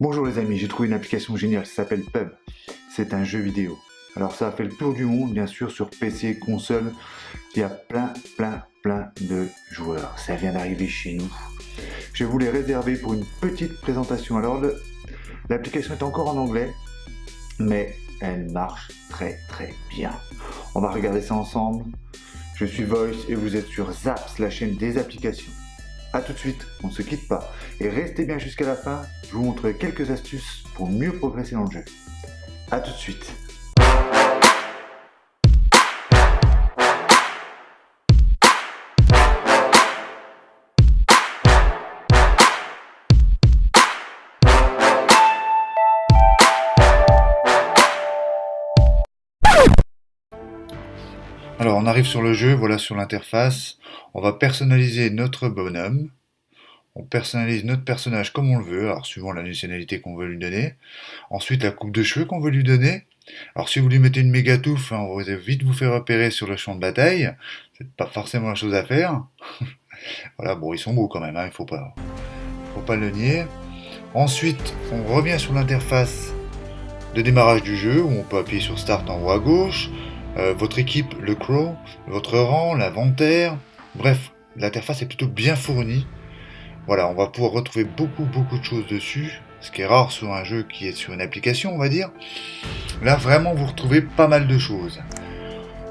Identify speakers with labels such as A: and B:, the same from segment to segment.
A: Bonjour les amis, j'ai trouvé une application géniale, ça s'appelle Pub. C'est un jeu vidéo. Alors ça a fait le tour du monde, bien sûr, sur PC, console. Il y a plein de joueurs. Ça vient d'arriver chez nous. Je vous l'ai réservé pour une petite présentation. Alors l'application est encore en anglais, mais elle marche très bien. On va regarder ça ensemble. Je suis Voice et vous êtes sur Zaps, la chaîne des applications. A tout de suite, on ne se quitte pas. Et restez bien jusqu'à la fin, je vous montrerai quelques astuces pour mieux progresser dans le jeu. A tout de suite. Alors on arrive sur le jeu, voilà sur l'interface. On va personnaliser notre bonhomme. On personnalise notre personnage comme on le veut, alors suivant la nationalité qu'on veut lui donner. Ensuite la coupe de cheveux qu'on veut lui donner. Alors si vous lui mettez une méga touffe, on va vite vous faire repérer sur le champ de bataille. C'est pas forcément la chose à faire. Voilà, bon ils sont beaux quand même, il faut pas le nier. Ensuite on revient sur l'interface de démarrage du jeu où on peut appuyer sur Start en haut à gauche. Votre équipe, le Crow, votre rang, l'inventaire, bref, l'interface est plutôt bien fournie. Voilà, on va pouvoir retrouver beaucoup de choses dessus, ce qui est rare sur un jeu qui est sur une application, on va dire. Là, vraiment, vous retrouvez pas mal de choses.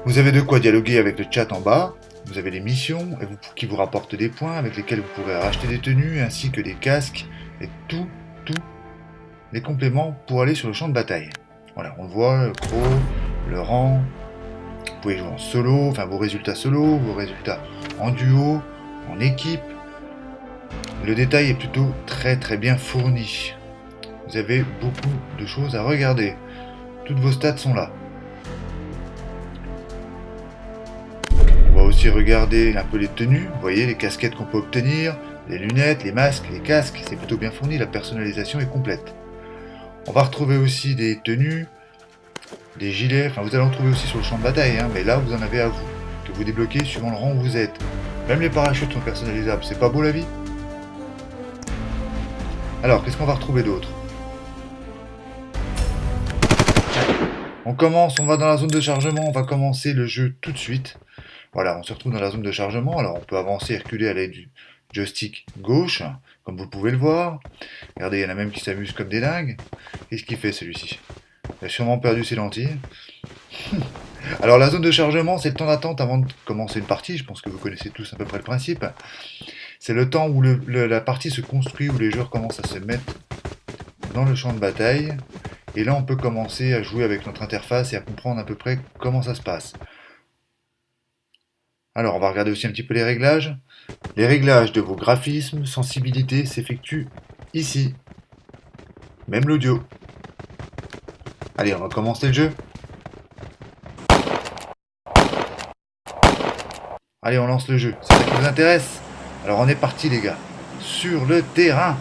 A: Vous avez de quoi dialoguer avec le chat en bas, vous avez les missions qui vous rapportent des points avec lesquels vous pourrez racheter des tenues, ainsi que des casques, et tout les compléments pour aller sur le champ de bataille. Voilà, on le voit, le Crow, le rang. Vous pouvez jouer en solo, enfin vos résultats solo, vos résultats en duo, en équipe. Le détail est plutôt très bien fourni. Vous avez beaucoup de choses à regarder. Toutes vos stats sont là. On va aussi regarder un peu les tenues. Vous voyez les casquettes qu'on peut obtenir, les lunettes, les masques, les casques. C'est plutôt bien fourni, la personnalisation est complète. On va retrouver aussi des tenues, des gilets, enfin vous allez en trouver aussi sur le champ de bataille, mais là vous en avez à vous, que vous débloquez suivant le rang où vous êtes. Même les parachutes sont personnalisables, c'est pas beau la vie? Alors, qu'est-ce qu'on va retrouver d'autre? On va dans la zone de chargement, on va commencer le jeu tout de suite. Voilà, on se retrouve dans la zone de chargement, alors on peut avancer et reculer à l'aide du joystick gauche, comme vous pouvez le voir. Regardez, il y en a même qui s'amusent comme des dingues. Qu'est-ce qu'il fait celui-ci? Il a sûrement perdu ses lentilles. Alors la zone de chargement, c'est le temps d'attente avant de commencer une partie. Je pense que vous connaissez tous à peu près le principe. C'est le temps où la partie se construit, où les joueurs commencent à se mettre dans le champ de bataille. Et là, on peut commencer à jouer avec notre interface et à comprendre à peu près comment ça se passe. Alors, on va regarder aussi un petit peu les réglages. Les réglages de vos graphismes, sensibilité s'effectuent ici. Même l'audio. Allez, on va commencer le jeu. Allez, on lance le jeu. C'est ça qui vous intéresse? Alors on est parti les gars. Sur le terrain.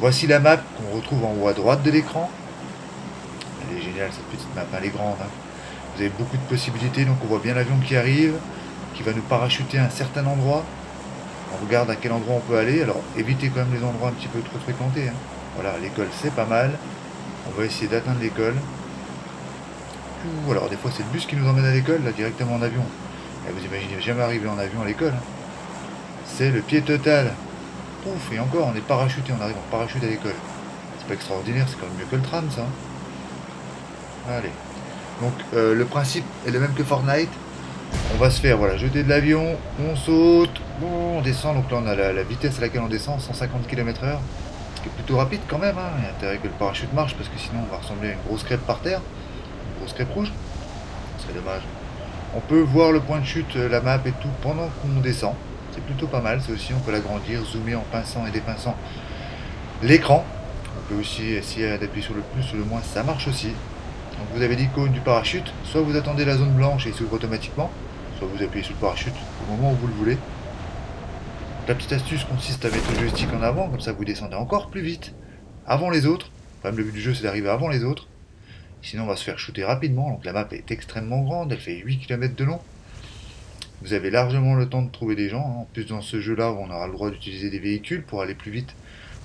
A: Voici la map qu'on retrouve en haut à droite de l'écran. Elle est géniale cette petite map, elle est grande. Vous avez beaucoup de possibilités, donc on voit bien l'avion qui arrive, qui va nous parachuter à un certain endroit. On regarde à quel endroit on peut aller. Alors évitez quand même les endroits un petit peu trop fréquentés. Voilà, l'école c'est pas mal. On va essayer d'atteindre l'école. Alors des fois c'est le bus qui nous emmène à l'école, là directement en avion. Et vous imaginez jamais arriver en avion à l'école. C'est le pied total. Pouf, et encore on est parachuté, on arrive en parachute à l'école. C'est pas extraordinaire, c'est quand même mieux que le tram ça. Allez. Donc le principe est le même que Fortnite. On va se faire jeter de l'avion, on saute, bon, on descend, donc là on a la vitesse à laquelle on descend, 150 km/h. Ce qui est plutôt rapide quand même, Il y a intérêt que le parachute marche parce que sinon on va ressembler à une grosse crêpe par terre. Une grosse crêpe rouge. Ce serait dommage. On peut voir le point de chute, la map et tout pendant qu'on descend. C'est plutôt pas mal, c'est aussi, on peut l'agrandir, zoomer en pinçant et dépinçant l'écran. On peut aussi essayer d'appuyer sur le plus ou le moins, ça marche aussi. Donc vous avez l'icône du parachute, soit vous attendez la zone blanche et il s'ouvre automatiquement, soit vous appuyez sur le parachute au moment où vous le voulez. La petite astuce consiste à mettre le joystick en avant, comme ça vous descendez encore plus vite, avant les autres. Enfin, le but du jeu c'est d'arriver avant les autres. Sinon on va se faire shooter rapidement, donc la map est extrêmement grande, elle fait 8 km de long. Vous avez largement le temps de trouver des gens, En plus dans ce jeu là on aura le droit d'utiliser des véhicules pour aller plus vite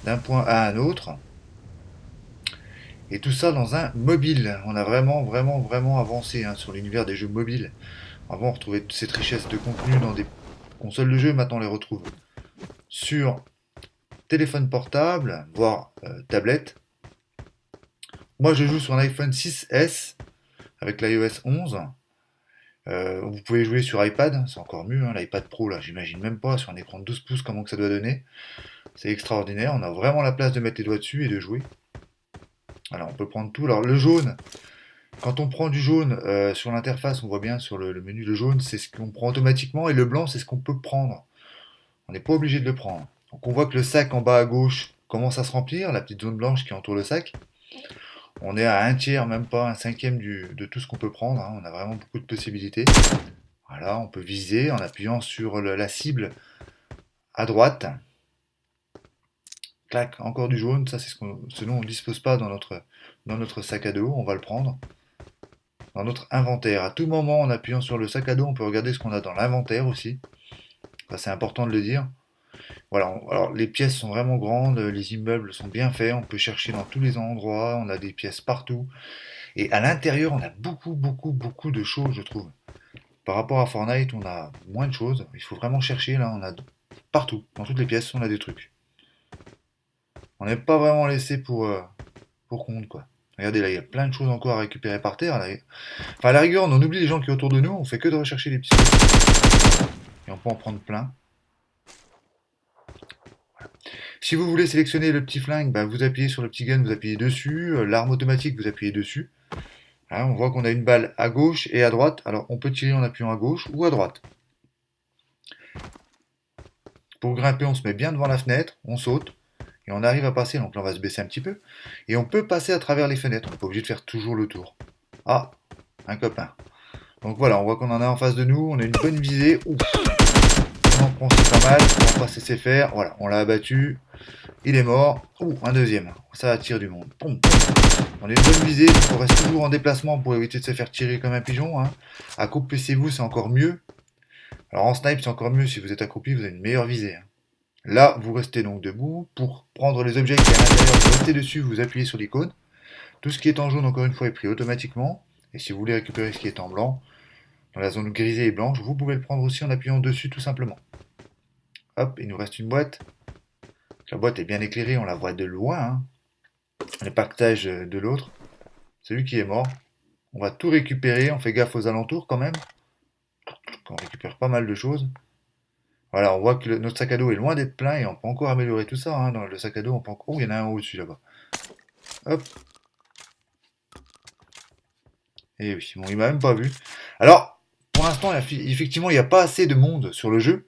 A: d'un point à un autre. Et tout ça dans un mobile. On a vraiment, vraiment, vraiment avancé hein, sur l'univers des jeux mobiles. Avant, on retrouvait toute cette richesse de contenu dans des consoles de jeux. Maintenant, on les retrouve sur téléphone portable, voire tablette. Moi, je joue sur un iPhone 6S avec l'iOS 11. Vous pouvez jouer sur iPad, c'est encore mieux. Hein, L'iPad Pro, là, j'imagine même pas sur un écran de 12 pouces comment que ça doit donner. C'est extraordinaire. On a vraiment la place de mettre les doigts dessus et de jouer. Alors, on peut prendre tout. Alors, le jaune, quand on prend du jaune sur l'interface, on voit bien sur le menu, le jaune, c'est ce qu'on prend automatiquement et le blanc, c'est ce qu'on peut prendre. On n'est pas obligé de le prendre. Donc, on voit que le sac en bas à gauche commence à se remplir, la petite zone blanche qui entoure le sac. On est à un tiers, même pas un cinquième de tout ce qu'on peut prendre. Hein. On a vraiment beaucoup de possibilités. Voilà, on peut viser en appuyant sur la cible à droite. Clac, encore du jaune. Ça, c'est ce dont on ne dispose pas dans notre sac à dos. On va le prendre dans notre inventaire. À tout moment, en appuyant sur le sac à dos, on peut regarder ce qu'on a dans l'inventaire aussi. Ça, c'est important de le dire. Voilà, alors les pièces sont vraiment grandes, les immeubles sont bien faits, on peut chercher dans tous les endroits, on a des pièces partout. Et à l'intérieur, on a beaucoup, beaucoup, beaucoup de choses, je trouve. Par rapport à Fortnite, on a moins de choses. Il faut vraiment chercher, là, on a partout, dans toutes les pièces, on a des trucs. On n'est pas vraiment laissé pour compte, quoi. Regardez, là, il y a plein de choses encore à récupérer par terre. Là. Enfin, à la rigueur, on en oublie les gens qui sont autour de nous, on fait que de rechercher les petits trucs. Et on peut en prendre plein. Si vous voulez sélectionner le petit flingue, bah, vous appuyez sur le petit gun, vous appuyez dessus. L'arme automatique, vous appuyez dessus. Là, on voit qu'on a une balle à gauche et à droite. Alors, on peut tirer en appuyant à gauche ou à droite. Pour grimper, on se met bien devant la fenêtre, on saute, et on arrive à passer. Donc là, on va se baisser un petit peu. Et on peut passer à travers les fenêtres. On n'est pas obligé de faire toujours le tour. Ah, un copain. Donc voilà, on voit qu'on en a en face de nous. On a une bonne visée. Ouf, on en prend, c'est pas mal. On va pas se laisser faire. Voilà, on l'a abattu. Il est mort. Ouh, un deuxième. Ça attire du monde. Poum, poum. On a une bonne visée. On reste toujours en déplacement pour éviter de se faire tirer comme un pigeon. Hein. Accroupissez-vous, c'est encore mieux. Alors en snipe, c'est encore mieux. Si vous êtes accroupi, vous avez une meilleure visée. Hein. Là, vous restez donc debout. Pour prendre les objets qui sont à l'intérieur, vous restez dessus, vous appuyez sur l'icône. Tout ce qui est en jaune, encore une fois, est pris automatiquement. Et si vous voulez récupérer ce qui est en blanc, dans la zone grisée et blanche, vous pouvez le prendre aussi en appuyant dessus tout simplement. Hop, il nous reste une boîte. La boîte est bien éclairée, on la voit de loin. Hein. Les partages de l'autre. Celui qui est mort. On va tout récupérer, on fait gaffe aux alentours quand même. On récupère pas mal de choses. Voilà, on voit que notre sac à dos est loin d'être plein et on peut encore améliorer tout ça. Hein. Dans le sac à dos, on peut encore... Oh, il y en a un au-dessus là-bas. Hop. Et oui, bon, il m'a même pas vu. Alors, pour l'instant, effectivement, il n'y a pas assez de monde sur le jeu.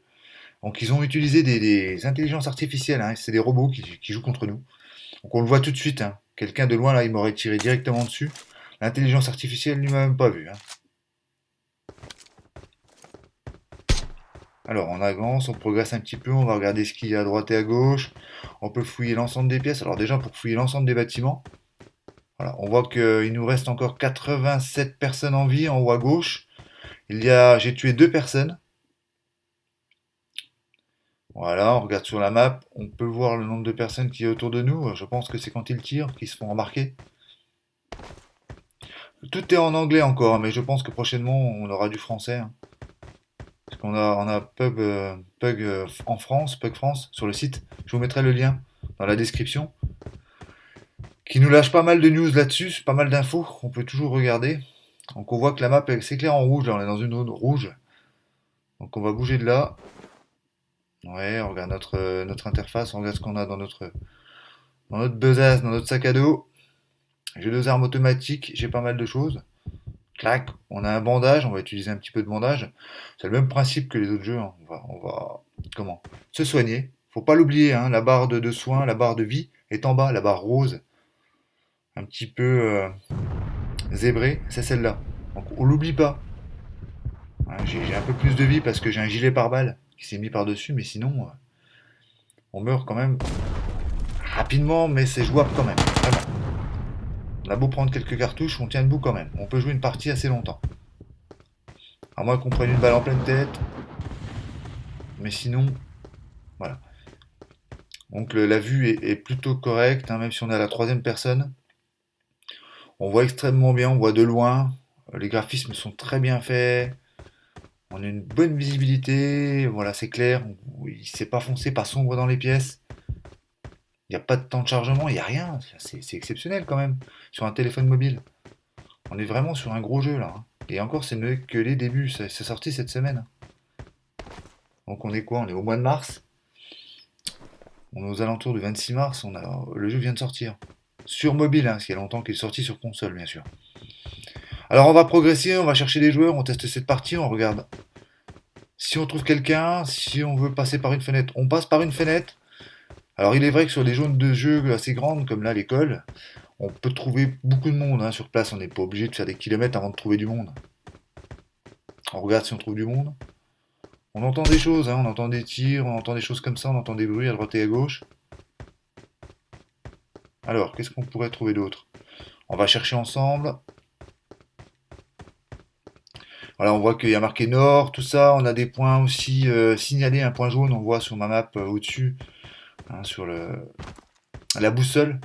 A: Donc, ils ont utilisé des intelligences artificielles. Hein. C'est des robots qui jouent contre nous. Donc, on le voit tout de suite. Hein. Quelqu'un de loin, là, il m'aurait tiré directement dessus. L'intelligence artificielle, lui, m'a même pas vu. Hein. Alors, on avance, on progresse un petit peu, on va regarder ce qu'il y a à droite et à gauche. On peut fouiller l'ensemble des pièces. Alors, déjà, pour fouiller l'ensemble des bâtiments, voilà, on voit qu'il nous reste encore 87 personnes en vie en haut à gauche. J'ai tué 2 personnes. Voilà, on regarde sur la map, on peut voir le nombre de personnes qui est autour de nous. Je pense que c'est quand ils tirent qu'ils se font remarquer. Tout est en anglais encore, mais je pense que prochainement on aura du français. Hein. Parce on a Pug en France, Pug France sur le site. Je vous mettrai le lien dans la description. Qui nous lâche pas mal de news là-dessus, pas mal d'infos qu'on peut toujours regarder. Donc on voit que la map s'éclaire en rouge, là on est dans une zone rouge. Donc on va bouger de là. Ouais, on regarde notre interface, on regarde ce qu'on a dans notre besace, dans notre sac à dos. J'ai 2 armes automatiques, j'ai pas mal de choses. Clac, on a un bandage, on va utiliser un petit peu de bandage. C'est le même principe que les autres jeux. Hein. On va comment se soigner. Faut pas l'oublier, hein, la barre de soins, la barre de vie est en bas, la barre rose, un petit peu zébrée, c'est celle-là. Donc on l'oublie pas. Hein, j'ai un peu plus de vie parce que j'ai un gilet pare-balles qui s'est mis par-dessus, mais sinon on meurt quand même rapidement, mais c'est jouable quand même. Vraiment. On a beau prendre quelques cartouches, on tient debout quand même. On peut jouer une partie assez longtemps. À moins qu'on prenne une balle en pleine tête. Mais sinon, voilà. Donc la vue est plutôt correcte, hein, même si on est à la troisième personne. On voit extrêmement bien, on voit de loin. Les graphismes sont très bien faits. On a une bonne visibilité. Voilà, c'est clair. C'est pas foncé, pas sombre dans les pièces. Il n'y a pas de temps de chargement, il n'y a rien. C'est exceptionnel quand même. Sur un téléphone mobile. On est vraiment sur un gros jeu là, hein. Et encore, ce n'est que les débuts. C'est sorti cette semaine. Donc on est quoi? On est au mois de mars. On est aux alentours du 26 mars. Le jeu vient de sortir. Sur mobile, hein, parce qu'il y a longtemps qu'il est sorti sur console, bien sûr. Alors on va progresser, on va chercher des joueurs, on teste cette partie, on regarde. Si on trouve quelqu'un, si on veut passer par une fenêtre, on passe par une fenêtre. Alors il est vrai que sur des zones de jeu assez grandes, comme là l'école, on peut trouver beaucoup de monde, hein, sur place. On n'est pas obligé de faire des kilomètres avant de trouver du monde. On regarde si on trouve du monde. On entend des choses, hein, on entend des tirs, on entend des choses comme ça, on entend des bruits à droite et à gauche. Alors, qu'est-ce qu'on pourrait trouver d'autre? On va chercher ensemble. Voilà, on voit qu'il y a marqué nord, tout ça. On a des points aussi signalés, un point jaune, on voit sur ma map au-dessus, hein, sur la boussole.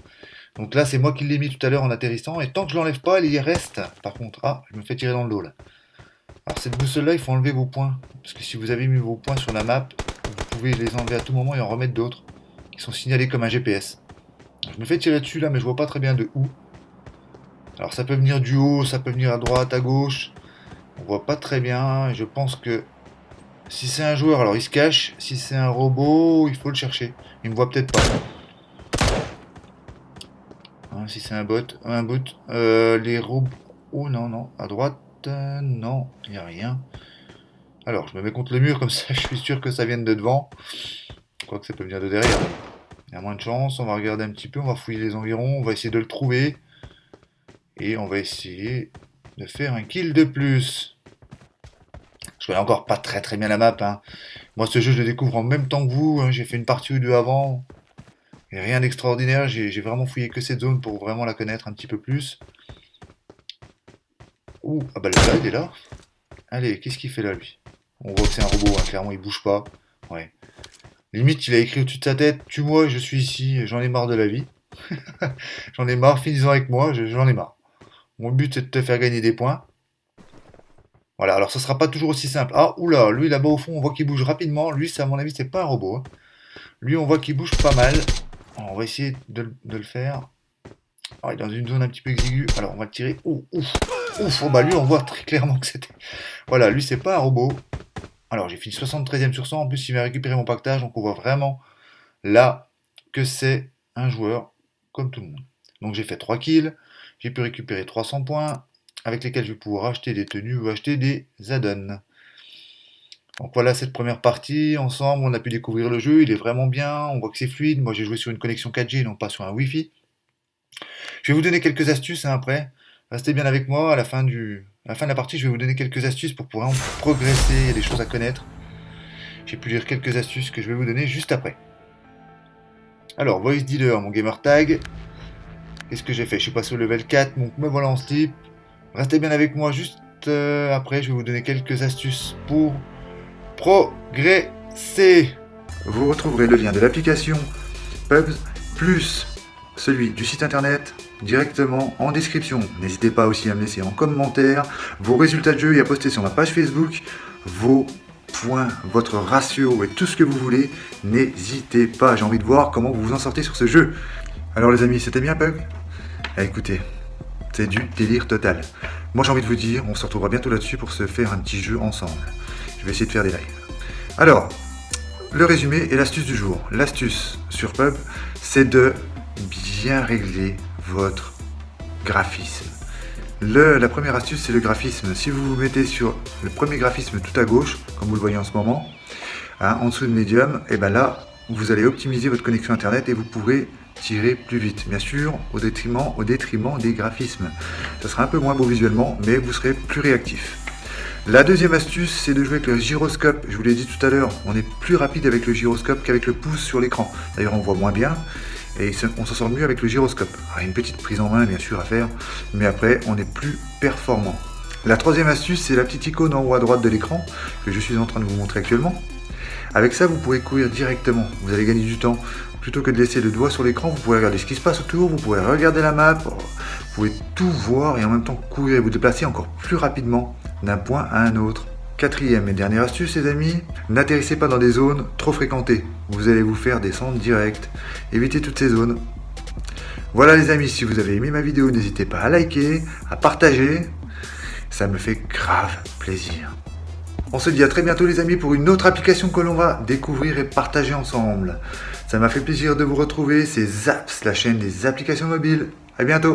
A: Donc là, c'est moi qui l'ai mis tout à l'heure en atterrissant. Et tant que je l'enlève pas, elle y reste. Par contre, ah, je me fais tirer dans le dos là. Alors cette boussole-là, il faut enlever vos points. Parce que si vous avez mis vos points sur la map, vous pouvez les enlever à tout moment et en remettre d'autres. Qui sont signalés comme un GPS. Alors, je me fais tirer dessus là, mais je vois pas très bien de où. Alors ça peut venir du haut, ça peut venir à droite, à gauche. On voit pas très bien. Et je pense que si c'est un joueur, alors il se cache. Si c'est un robot, il faut le chercher. Il me voit peut-être pas. Hein, si c'est un bot. Les robots. Oh non, non. À droite, non, il n'y a rien. Alors, je me mets contre le mur comme ça, je suis sûr que ça vienne de devant. Quoique ça peut venir de derrière. Il y a moins de chance. On va regarder un petit peu, on va fouiller les environs, on va essayer de le trouver. Et on va essayer de faire un kill de plus. Je connais encore pas très très bien la map, hein. Moi, ce jeu, je le découvre en même temps que vous, hein. J'ai fait une partie ou deux avant. Et rien d'extraordinaire. J'ai vraiment fouillé que cette zone pour vraiment la connaître un petit peu plus. Ouh, ah bah le gars, il est là. Allez, qu'est-ce qu'il fait là, lui? On voit que c'est un robot, hein. Clairement, il bouge pas. Ouais. Limite, il a écrit au-dessus de sa tête, tue-moi, je suis ici, j'en ai marre de la vie. J'en ai marre, finis-en avec moi, j'en ai marre. Mon but, c'est de te faire gagner des points. Voilà, alors ça sera pas toujours aussi simple. Ah, oula, lui là-bas au fond, on voit qu'il bouge rapidement. Lui, ça, à mon avis, c'est pas un robot, hein. Lui, on voit qu'il bouge pas mal. Alors, on va essayer de le faire. Alors, il est dans une zone un petit peu exiguë. Alors, on va le tirer. Ouh, ouf, ouf. Oh, bah, lui, on voit très clairement que c'était. Voilà, lui, c'est pas un robot. Alors, j'ai fini 73ème sur 100. En plus, il m'a récupéré mon pactage. Donc, on voit vraiment là que c'est un joueur comme tout le monde. Donc, j'ai fait 3 kills. J'ai pu récupérer 300 points avec lesquels je vais pouvoir acheter des tenues ou acheter des add-ons. Donc voilà cette première partie, ensemble on a pu découvrir le jeu, il est vraiment bien, on voit que c'est fluide, moi j'ai joué sur une connexion 4G, non pas sur un Wi-Fi. Je vais vous donner quelques astuces, hein, après, restez bien avec moi, à la fin de la partie je vais vous donner quelques astuces pour pouvoir progresser, il y a des choses à connaître. J'ai pu lire quelques astuces que je vais vous donner juste après. Alors, Voice Dealer, mon gamer tag, qu'est-ce que j'ai fait? Je suis passé au level 4, donc me voilà en slip. Restez bien avec moi, juste après je vais vous donner quelques astuces pour progresser. Vous retrouverez le lien de l'application Pubs plus celui du site internet directement en description. N'hésitez pas aussi à me laisser en commentaire vos résultats de jeu et à poster sur ma page Facebook vos points, votre ratio et tout ce que vous voulez. N'hésitez pas, j'ai envie de voir comment vous vous en sortez sur ce jeu. Alors les amis, c'était bien Pug? Écoutez, c'est du délire total. Moi j'ai envie de vous dire, on se retrouvera bientôt là-dessus pour se faire un petit jeu ensemble. Je vais essayer de faire des lives. Alors, le résumé et l'astuce du jour. L'astuce sur Pub, c'est de bien régler votre graphisme. La première astuce, c'est le graphisme. Si vous vous mettez sur le premier graphisme tout à gauche, comme vous le voyez en ce moment, hein, en dessous de Medium, et bien là, vous allez optimiser votre connexion Internet et vous pourrez tirer plus vite. Bien sûr, au détriment des graphismes. Ça sera un peu moins beau visuellement, mais vous serez plus réactif. La deuxième astuce, c'est de jouer avec le gyroscope. Je vous l'ai dit tout à l'heure, on est plus rapide avec le gyroscope qu'avec le pouce sur l'écran. D'ailleurs, on voit moins bien et on s'en sort mieux avec le gyroscope. Alors, une petite prise en main, bien sûr, à faire, mais après, on est plus performant. La troisième astuce, c'est la petite icône en haut à droite de l'écran que je suis en train de vous montrer actuellement. Avec ça, vous pourrez courir directement. Vous allez gagner du temps. Plutôt que de laisser le doigt sur l'écran, vous pourrez regarder ce qui se passe autour, vous pourrez regarder la map, vous pouvez tout voir et en même temps courir et vous déplacer encore plus rapidement d'un point à un autre. Quatrième et dernière astuce les amis, n'atterrissez pas dans des zones trop fréquentées. Vous allez vous faire descendre direct. Évitez toutes ces zones. Voilà les amis, si vous avez aimé ma vidéo, n'hésitez pas à liker, à partager. Ça me fait grave plaisir. On se dit à très bientôt les amis pour une autre application que l'on va découvrir et partager ensemble. Ça m'a fait plaisir de vous retrouver, c'est Zaps, la chaîne des applications mobiles. À bientôt.